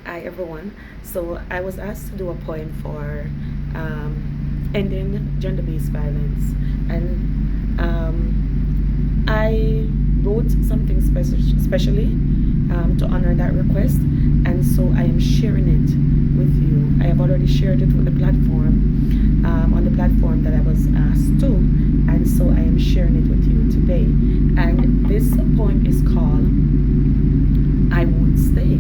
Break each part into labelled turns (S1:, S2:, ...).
S1: Hi everyone. So I was asked to do a poem for ending gender-based violence, and I wrote something specially to honor that request, and so I am sharing it with you. I have already shared it with the platform on the platform that I was asked to, and so I am sharing it with you today. And this poem is called "I Won't Stay."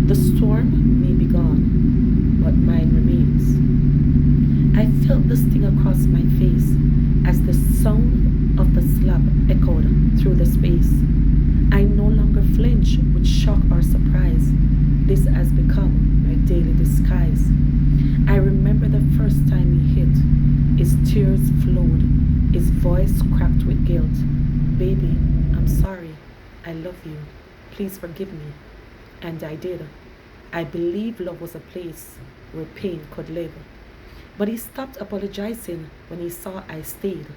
S1: The storm may be gone, but mine remains. I felt the sting across my face as the sound of the slap echoed through the space. I no longer flinch with shock or surprise. This has become my daily disguise. I remember the first time he hit. His tears flowed, his voice cracked with guilt. Baby, I'm sorry. I love you. Please forgive me. And I did. I believed love was a place where pain could live. But he stopped apologizing when he saw I stayed.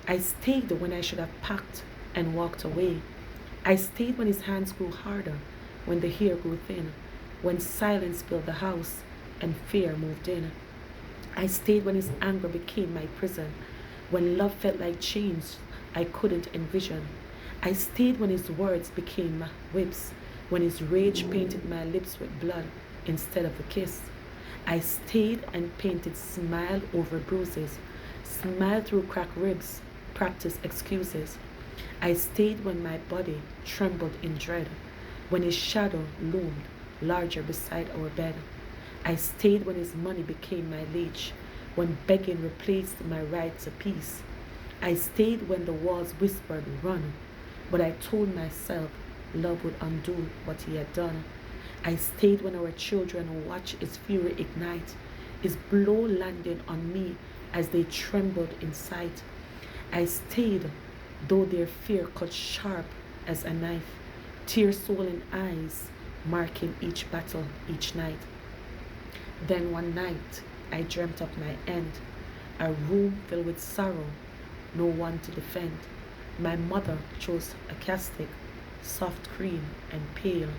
S1: I stayed when I should have packed and walked away. I stayed when his hands grew harder, when the hair grew thin, when silence filled the house and fear moved in. I stayed when his anger became my prison, when love felt like chains I couldn't envision. I stayed when his words became whips, when his rage painted my lips with blood instead of a kiss. I stayed and painted smile over bruises, smile through cracked ribs, practiced excuses. I stayed when my body trembled in dread, when his shadow loomed larger beside our bed. I stayed when his money became my leech, when begging replaced my right to peace. I stayed when the walls whispered, run, but I told myself love would undo what he had done. I stayed when our children watched his fury ignite, his blow landing on me as they trembled in sight. I stayed, though their fear cut sharp as a knife, tear swollen eyes marking each battle each night. Then one night I dreamt of my end, a room filled with sorrow, no one to defend. My mother chose a castic, soft cream and pale.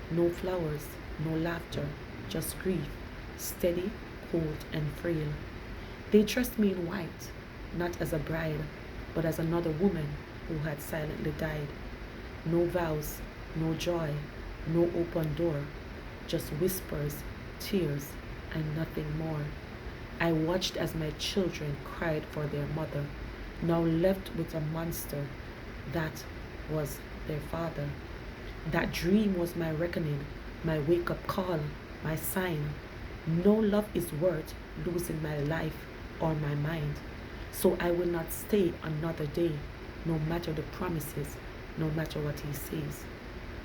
S1: No flowers, no laughter, just grief, steady, cold, and frail. They dressed me in white, not as a bride, but as another woman who had silently died. No vows, no joy, no open door, just whispers, tears, and nothing more. I watched as my children cried for their mother, now left with a monster that was their father. That dream was my reckoning, my wake up call, my sign. No love is worth losing my life or my mind. So I will not stay another day, no matter the promises, no matter what he says.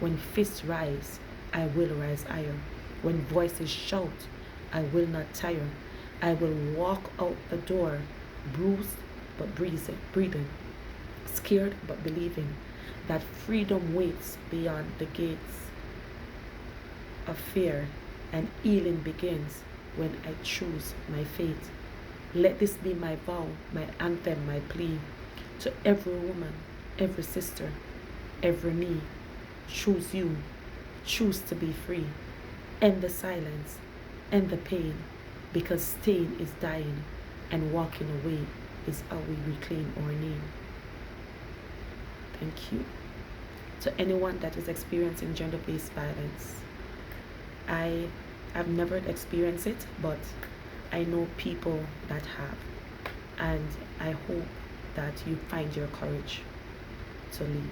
S1: When fists rise, I will rise higher. When voices shout, I will not tire. I will walk out the door, bruised but breathing, scared but believing that freedom waits beyond the gates of fear, and healing begins when I choose my fate. Let this be my vow, my anthem, my plea to every woman, every sister, every me. Choose you, choose to be free. End the silence, end the pain, because staying is dying and walking away is how we reclaim our name. Thank you. To anyone that is experiencing gender based violence, I have never experienced it, but I know people that have. And I hope that you find your courage to leave.